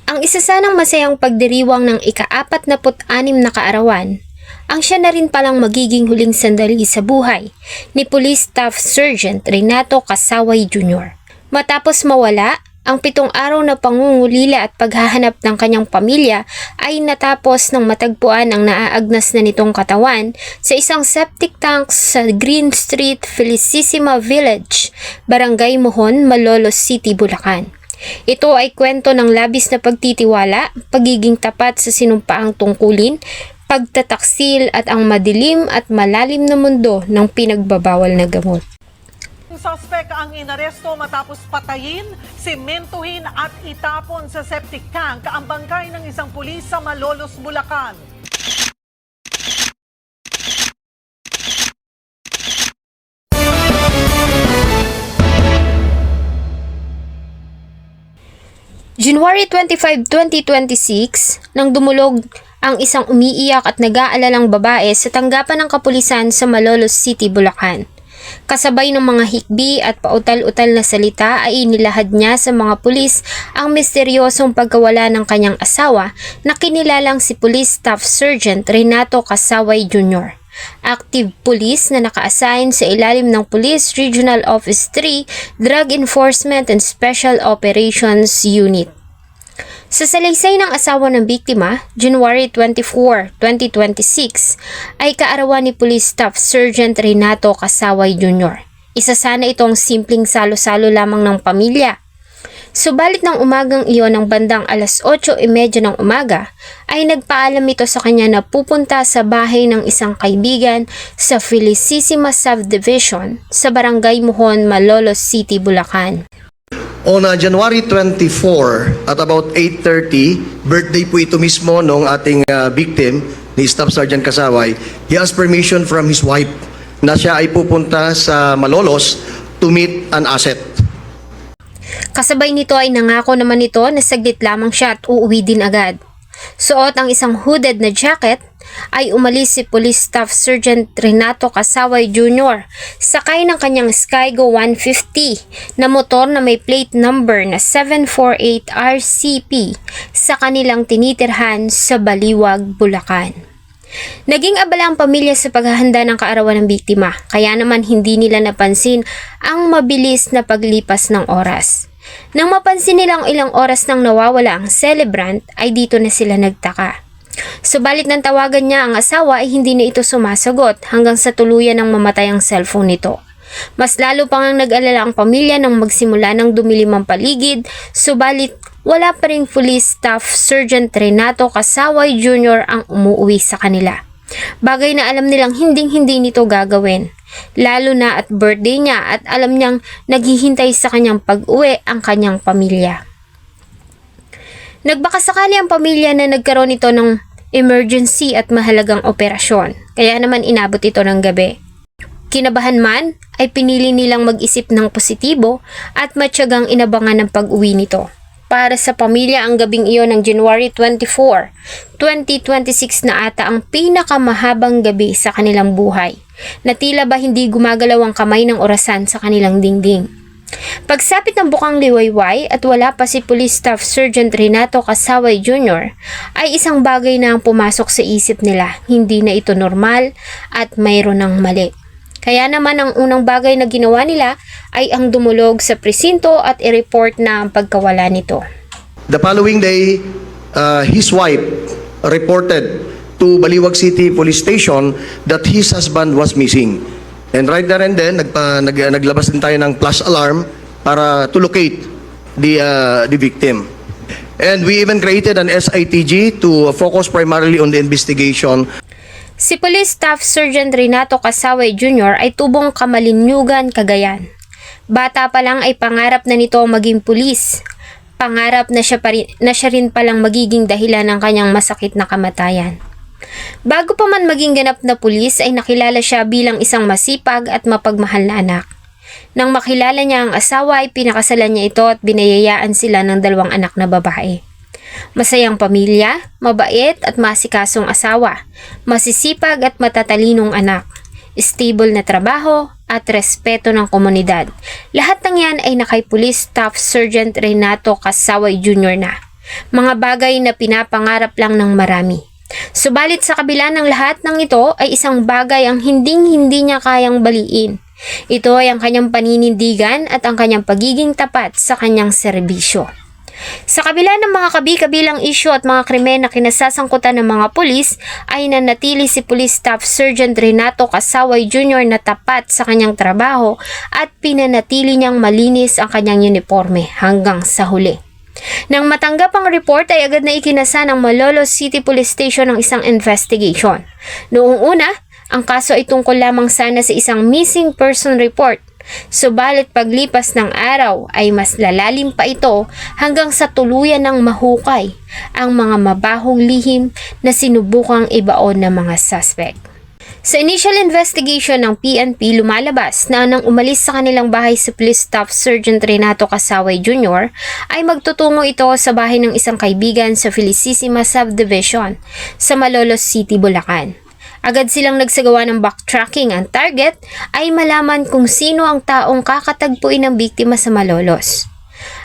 Ang isa sanang masayang pagdiriwang ng ika-46 na kaarawan, ang siya na rin palang magiging huling sandali sa buhay ni Police Staff Sergeant Renato Casaway Jr. Matapos mawala, ang 7 araw na pangungulila at paghahanap ng kanyang pamilya ay natapos ng matagpuan ang naaagnas na nitong katawan sa isang septic tank sa Green Street, Felicissima Village, Barangay Mohon, Malolos City, Bulacan. Ito ay kwento ng labis na pagtitiwala, pagiging tapat sa sinumpaang tungkulin, pagtataksil at ang madilim at malalim na mundo ng pinagbabawal na gamot. Suspect ang inaresto matapos patayin, sementuhin at itapon sa septic tank ang bangkay ng isang pulis sa Malolos, Bulacan. January 25, 2026, nang dumulog ang isang umiiyak at nag-aalalang babae sa tanggapan ng kapulisan sa Malolos City, Bulacan. Kasabay ng mga hikbi at pautal-utal na salita ay inilahad niya sa mga pulis ang misteryosong pagkawala ng kanyang asawa na kinilalang si Police Staff Sergeant Renato Casaway Jr. Active police na naka-assign sa ilalim ng Police Regional Office 3 Drug Enforcement and Special Operations Unit. Sa salaysay ng asawa ng biktima, January 24, 2026, ay kaarawan ni Police Staff Sergeant Renato Casaway Jr. Isa sana itong simpleng salo-salo lamang ng pamilya. Subalit ng umagang iyon ng bandang alas 8:30 ng umaga, ay nagpaalam ito sa kanya na pupunta sa bahay ng isang kaibigan sa Felicissima Subdivision sa Barangay Mohon, Malolos City, Bulacan. On January 24 at about 8:30, birthday po ito mismo ng ating victim ni Staff Sergeant Casaway. He asked permission from his wife na siya ay pupunta sa Malolos to meet an asset. Kasabay nito ay nangako naman ito na saglit lamang siya at uuwi din agad. Suot ang isang hooded na jacket, ay umalis si Police Staff Sergeant Renato Casaway Jr. sakay ng kanyang Skygo 150 na motor na may plate number na 748 RCP sa kanilang tinitirhan sa Baliwag, Bulacan. Naging abala ang pamilya sa paghahanda ng kaarawan ng biktima, kaya naman hindi nila napansin ang mabilis na paglipas ng oras. Nang mapansin nilang ilang oras nang nawawala ang celebrant, ay dito na sila nagtaka. Subalit nang tawagan niya ang asawa ay hindi na ito sumasagot hanggang sa tuluyan ng mamatay ang cellphone nito. Mas lalo pang nag-alala ang pamilya nang magsimula ng dumilim ang paligid, subalit wala pa ring Police Staff Sergeant Renato Casaway Jr. ang umuwi sa kanila. Bagay na alam nilang hinding-hindi nito gagawin. Lalo na at birthday niya at alam niyang naghihintay sa kanyang pag-uwi ang kanyang pamilya. Nagbakasakali ang pamilya na nagkaroon ito ng emergency at mahalagang operasyon, kaya naman inabot ito ng gabi. Kinabahan man, ay pinili nilang mag-isip ng positibo at matyagang inabangan ng pag-uwi nito. Para sa pamilya, ang gabing iyon ng January 24, 2026 na ata ang pinakamahabang gabi sa kanilang buhay, na tila ba hindi gumagalaw ang kamay ng orasan sa kanilang dingding. Pagsapit ng bukang liwayway at wala pa si Police Staff Sergeant Renato Casaway Jr. ay isang bagay na ang pumasok sa isip nila, hindi na ito normal at mayroon ng mali. Kaya naman ang unang bagay na ginawa nila ay ang dumulog sa presinto at i-report na ang pagkawala nito. The following day, his wife reported to Baliwag City Police Station that his husband was missing. And right there and then, naglabas din tayo ng flash alarm para to locate the victim. And we even created an SITG to focus primarily on the investigation. Si Police Staff Sergeant Renato Casaway Jr. ay tubong Kamalinnyugan, Cagayan. Bata pa lang ay pangarap na nito maging pulis. Pangarap na siya rin palang magiging dahilan ng kanyang masakit na kamatayan. Bago pa man maging ganap na pulis ay nakilala siya bilang isang masipag at mapagmahal na anak. Nang makilala niya ang asawa ay pinakasalan niya ito at binayayaan sila ng 2 anak na babae. Masayang pamilya, mabait at masikasong asawa, masisipag at matatalinong anak, stable na trabaho at respeto ng komunidad. Lahat ng yan ay nakay Police Staff Sergeant Renato Casaway Jr. na. Mga bagay na pinapangarap lang ng marami. Subalit sa kabila ng lahat ng ito ay isang bagay ang hindi niya kayang baliin. Ito ay ang kanyang paninindigan at ang kanyang pagiging tapat sa kanyang serbisyo. Sa kabila ng mga kabi-kabilang isyu at mga krimen na kinasasangkutan ng mga pulis, ay nanatili si Police Staff Sergeant Renato Casaway Jr. na tapat sa kanyang trabaho at pinanatili niyang malinis ang kanyang uniforme hanggang sa huli. Nang matanggap ang report ay agad na ikinasa ng Malolos City Police Station ang isang investigation. Noong una, ang kaso ay tungkol lamang sana sa isang missing person report. Subalit paglipas ng araw ay mas lalalim pa ito hanggang sa tuluyan ng mahukay ang mga mabahong lihim na sinubukang ibaon ng mga suspect. Sa initial investigation ng PNP, lumalabas na nang umalis sa kanilang bahay si Police Staff Sergeant Renato Casaway Jr. ay magtutungo ito sa bahay ng isang kaibigan sa Felicissima Subdivision sa Malolos City, Bulacan. Agad silang nagsagawa ng backtracking. Ang target ay malaman kung sino ang taong kakatagpuin ng biktima sa Malolos.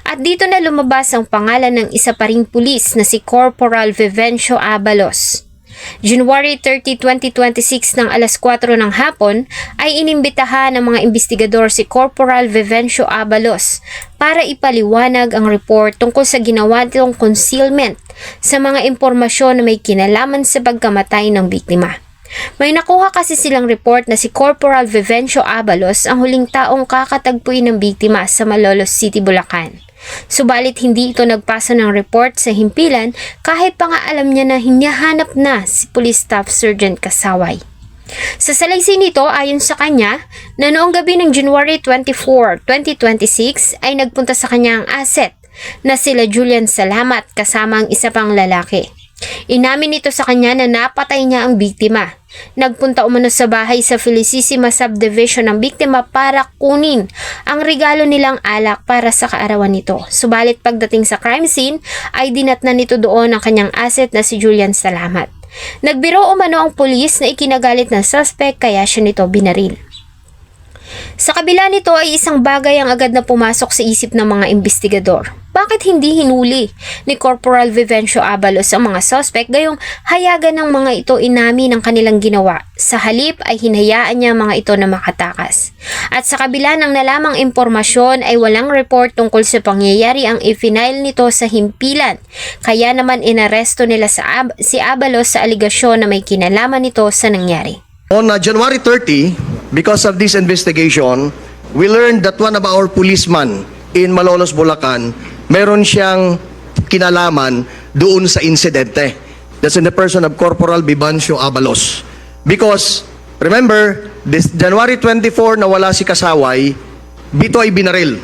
At dito na lumabas ang pangalan ng isa pa ring pulis na si Corporal Vivencio Abalos. January 30, 2026 ng alas 4 ng hapon ay inimbitahan ng mga investigador si Corporal Vivencio Abalos para ipaliwanag ang report tungkol sa ginawa nitong concealment sa mga impormasyon na may kinalaman sa pagkamatay ng biktima. May nakuha kasi silang report na si Corporal Vivencio Abalos ang huling taong kakatagpuin ng biktima sa Malolos City, Bulacan. Subalit hindi ito nagpasa ng report sa himpilan kahit pa nga alam niya na hinahanap na si Police Staff Sergeant Casaway. Sa salaysay nito, ayon sa kanya, na noong gabi ng January 24, 2026 ay nagpunta sa kanya ang asset na sila Julian Salamat kasama ang isa pang lalaki. Inamin nito sa kanya na napatay niya ang biktima. Nagpunta umano sa bahay sa Felicissima Subdivision ng biktima para kunin ang regalo nilang alak para sa kaarawan nito. Subalit pagdating sa crime scene ay dinatnan nito doon ang kanyang asset na si Julian Salamat. Nagbiro umano ang pulis na ikinagalit ng suspect kaya siya nito binaril. Sa kabila nito ay isang bagay ang agad na pumasok sa isip ng mga investigador. Bakit hindi hinuli ni Corporal Vivencio Abalos ang mga suspect gayong hayagan ng mga ito inamin ang kanilang ginawa? Sa halip ay hinayaan niya mga ito na makatakas. At sa kabila ng nalamang impormasyon ay walang report tungkol sa pangyayari ang i-final nito sa himpilan. Kaya naman inaresto nila si Abalos sa aligasyon na may kinalaman nito sa nangyari. On January 30, because of this investigation, we learned that one of our policemen in Malolos, Bulacan, meron siyang kinalaman doon sa insidente. That's in the person of Corporal Vivencio Abalos. Because, remember, this January 24 na wala si Casaway, ito ay binaril.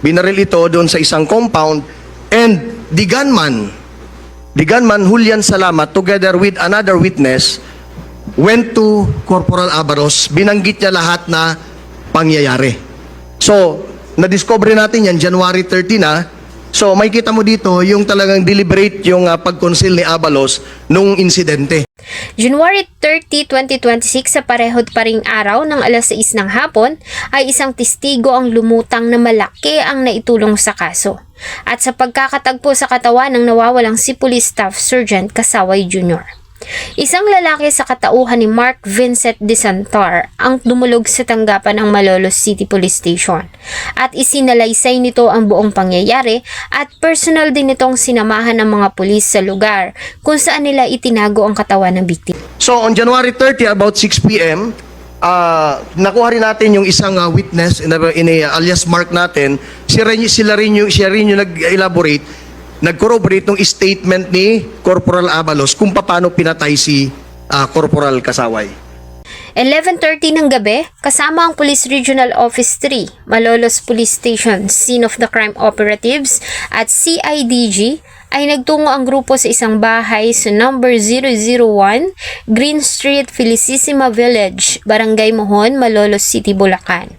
Binaril ito doon sa isang compound and the gunman Julian Salamat together with another witness went to Corporal Abalos, binanggit niya lahat na pangyayari. So, na-discover natin yan January 30 na. So, may kita mo dito yung talagang deliberate yung pag-conceal ni Abalos nung insidente. January 30, 2026 sa parehod pa ring araw ng alas 6 ng hapon ay isang testigo ang lumutang na malaki ang naitulong sa kaso. At sa pagkakatagpo sa katawan ng nawawalang si Police Staff Sergeant Casaway Jr. Isang lalaki sa katauhan ni Mark Vincent De Santar ang dumulog sa tanggapan ng Malolos City Police Station at isinalaysay nito ang buong pangyayari at personal din itong sinamahan ng mga pulis sa lugar kung saan nila itinago ang katawan ng biktima. So on January 30 about 6 p.m., nakuha rin natin yung isang witness in alias Mark natin. Siya rin yung nag-elaborate, nag-corroborate ng statement ni Corporal Abalos kung paano pinatay si Corporal Casaway. 11:30 ng gabi, kasama ang Police Regional Office 3, Malolos Police Station, Scene of the Crime Operatives at CIDG, ay nagtungo ang grupo sa isang bahay sa number 001, Green Street, Felicissima Village, Barangay Mohon, Malolos City, Bulacan.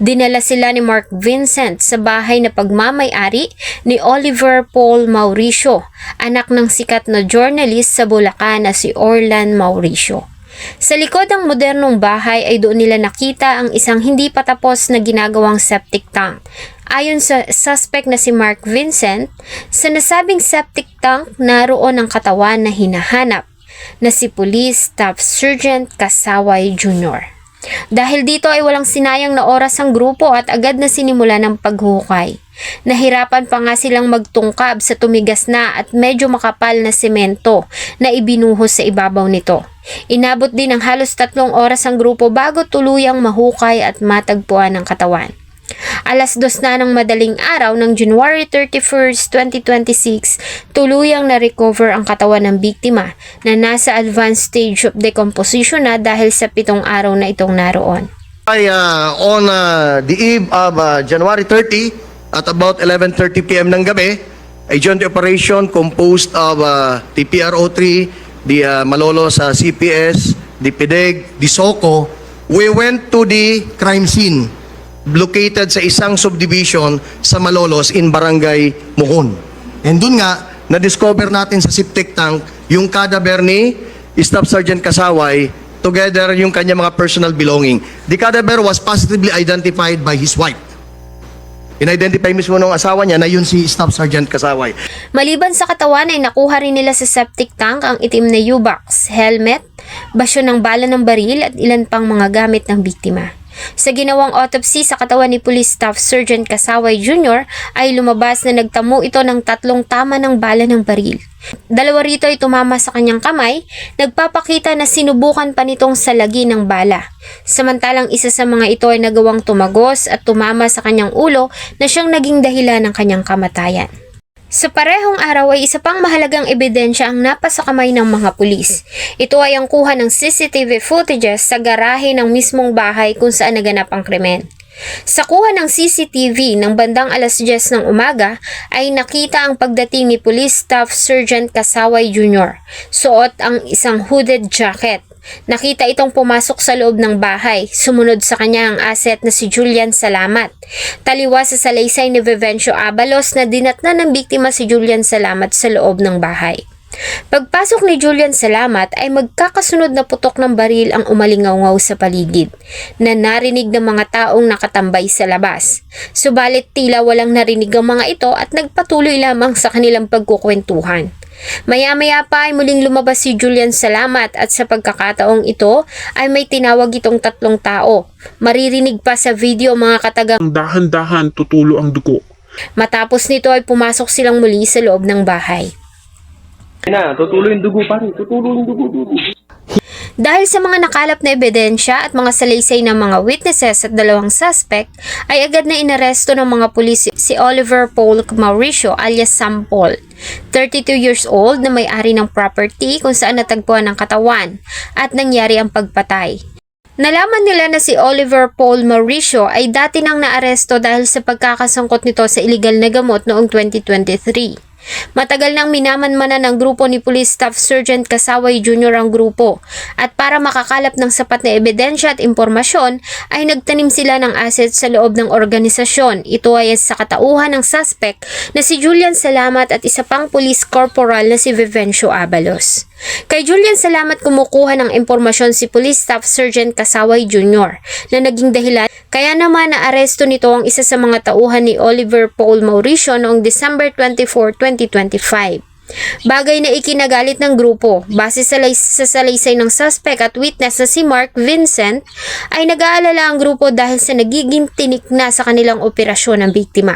Dinala sila ni Mark Vincent sa bahay na pagmamay-ari ni Oliver Paul Mauricio, anak ng sikat na journalist sa Bulacan na si Orlan Mauricio. Sa likod ng modernong bahay ay doon nila nakita ang isang hindi patapos na ginagawang septic tank. Ayon sa suspect na si Mark Vincent, sa nasabing septic tank naroon ang katawan na hinahanap na si Police Staff Sergeant Kasaway Jr. Dahil dito ay walang sinayang na oras ang grupo at agad na sinimula ng paghukay. Nahirapan pa nga silang magtungkab sa tumigas na at medyo makapal na semento na ibinuhos sa ibabaw nito. Inabot din ng halos 3 oras ang grupo bago tuluyang mahukay at matagpuan ang katawan. 2:00 na ng madaling araw ng January 31st, 2026, tuluyang na-recover ang katawan ng biktima na nasa advanced stage of decomposition na dahil sa 7 araw na itong naroon. On the eve of January 30 at about 11:30 p.m. ng gabi, a joint operation composed of the PRO3, the Malolos CPS, the PIDEG, the SOCO, we went to the crime scene located sa isang subdivision sa Malolos in Barangay Muhon. And dun nga, na-discover natin sa septic tank yung cadaver ni Staff Sergeant Kasaway together yung kanya mga personal belonging. The cadaver was positively identified by his wife. In-identify mismo ng asawa niya na yun si Staff Sergeant Kasaway. Maliban sa katawan ay nakuha rin nila sa septic tank ang itim na U-box, helmet, basyo ng bala ng baril at ilan pang mga gamit ng biktima. Sa ginawang autopsy sa katawan ni Police Staff Sergeant Kasaway Jr. ay lumabas na nagtamo ito ng 3 tama ng bala ng baril. 2 rito ay tumama sa kanyang kamay, nagpapakita na sinubukan pa nitong salagi ng bala. Samantalang isa sa mga ito ay nagawang tumagos at tumama sa kanyang ulo na siyang naging dahilan ng kanyang kamatayan. Sa parehong araw ay isa pang mahalagang ebidensya ang napasa kamay ng mga pulis. Ito ay ang kuha ng CCTV footages sa garahe ng mismong bahay kung saan naganap ang krimen. Sa kuha ng CCTV ng bandang 10:00 ng umaga ay nakita ang pagdating ni Police Staff Sergeant Kasaway Jr. Suot ang isang hooded jacket. Nakita itong pumasok sa loob ng bahay. Sumunod sa kanya ang asset na si Julian Salamat. Taliwa sa salaysay ni Vivencio Abalos na dinatnan ng biktima si Julian Salamat sa loob ng bahay. Pagpasok ni Julian Salamat ay magkakasunod na putok ng baril ang umalingaw sa paligid na narinig ng mga taong nakatambay sa labas. Subalit tila walang narinig ang mga ito at nagpatuloy lamang sa kanilang pagkukwentuhan. Maya-maya pa ay muling lumabas si Julian Salamat at sa pagkakataong ito ay may tinawag itong 3 tao. Maririnig pa sa video mga katagang dahan-dahan tutulo ang dugo. Matapos nito ay pumasok silang muli sa loob ng bahay. Tutulo yung dugo pa rin. Tutulo yung dugo. Dahil sa mga nakalap na ebidensya at mga salaysay ng mga witnesses at 2 suspect, ay agad na inaresto ng mga pulis si Oliver Paul Mauricio alias Sam Paul, 32 years old na may-ari ng property kung saan natagpuan ang katawan at nangyari ang pagpatay. Nalaman nila na si Oliver Paul Mauricio ay dati nang naaresto dahil sa pagkakasangkot nito sa illegal na gamot noong 2023. Matagal nang minamanmanan ng grupo ni Police Staff Sergeant Kasaway Jr. ang grupo at para makakalap ng sapat na ebidensya at impormasyon ay nagtanim sila ng asset sa loob ng organisasyon. Ito ay sa katauhan ng suspect na si Julian Salamat at isa pang police corporal na si Vivencio Abalos. Kay Julian Salamat kumukuha ng impormasyon si Police Staff Sergeant Kasaway Jr. na naging dahilan kaya naman naaresto nito ang isa sa mga tauhan ni Oliver Paul Mauricio noong December 24, 2025. Bagay na ikinagalit ng grupo. Base sa salaysay ng suspect at witness na si Mark Vincent, ay nag-aalala ang grupo dahil sa nagiging tinik na sa kanilang operasyon ng biktima.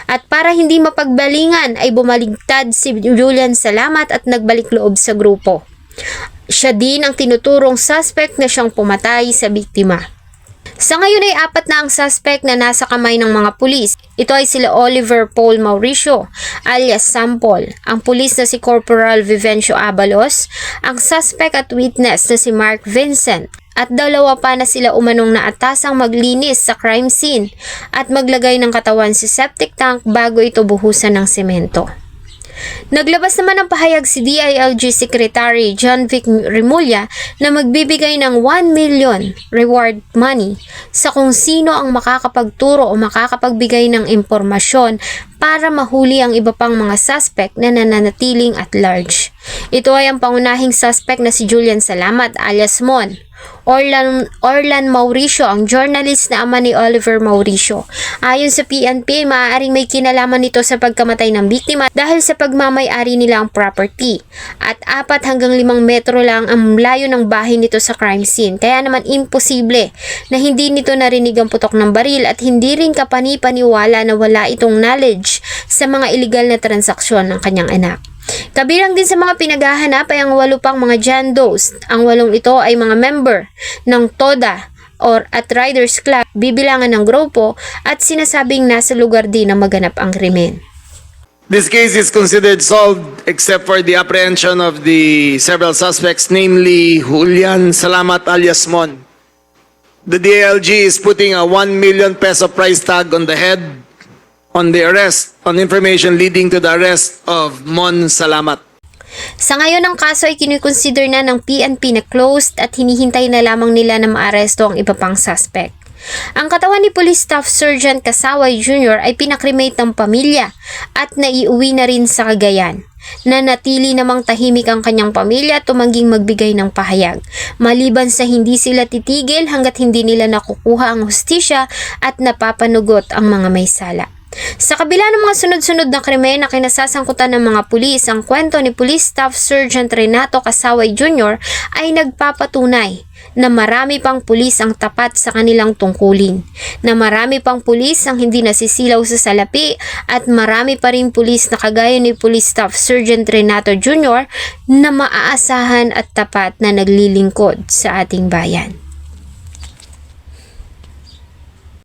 At para hindi mapagbalingan ay bumaligtad si Julian Salamat at nagbalik loob sa grupo. Siya din ang tinuturong suspect na siyang pumatay sa biktima. Sa ngayon ay 4 na ang suspect na nasa kamay ng mga pulis. Ito ay sila Oliver Paul Mauricio alias Sam Paul, ang pulis na si Corporal Vivencio Abalos, ang suspect at witness na si Mark Vincent, at 2 pa na sila umanong naatasang maglinis sa crime scene at maglagay ng katawan sa septic tank bago ito buhusan ng semento. Naglabas naman ng pahayag si DILG Secretary John Vic Remulla na magbibigay ng 1 million reward money sa kung sino ang makakapagturo o makakapagbigay ng impormasyon para mahuli ang iba pang mga suspect na nananatiling at large. Ito ay ang pangunahing suspect na si Julian Salamat alias Mon. Orlan Mauricio, ang journalist na ama ni Oliver Mauricio. Ayon sa PNP, maaaring may kinalaman nito sa pagkamatay ng biktima dahil sa pagmamay-ari nila ang property. At 4 hanggang 5 metro lang ang layo ng bahay nito sa crime scene. Kaya naman imposible na hindi nito narinig ang putok ng baril at hindi rin kapani-paniwala na wala itong knowledge sa mga illegal na transaksyon ng kanyang anak. Kabilang din sa mga pinaghahanap ay ang 8 pang mga John Does. Ang 8 ito ay mga member ng TODA at Riders Club, bibilangan ng grupo at sinasabing nasa lugar din na maganap ang krimen. This case is considered solved except for the apprehension of the several suspects, namely Julian Salamat alias Mon. The DLG is putting a 1 million peso price tag on the head on the arrest, on information leading to the arrest of Mon Salamat. Sa ngayon, ang kaso ay kinikonsider na ng PNP na closed at hinihintay na lamang nila na maaresto ang iba pang suspect. Ang katawan ni Police Staff Sergeant Kasaway Jr. ay pinakremate ng pamilya at naiuwi na rin sa Cagayan. Nanatili namang tahimik ang kanyang pamilya at tumangging magbigay ng pahayag. Maliban sa hindi sila titigil hanggat hindi nila nakukuha ang hustisya at napapanugot ang mga may sala. Sa kabila ng mga sunod-sunod na krimen na kinasasangkutan ng mga pulis, ang kwento ni Police Staff Sergeant Renato Kasaway Jr. ay nagpapatunay na marami pang pulis ang tapat sa kanilang tungkulin, na marami pang pulis ang hindi nasisilaw sa salapi at marami pa rin pulis na kagaya ni Police Staff Sergeant Renato Jr. na maaasahan at tapat na naglilingkod sa ating bayan.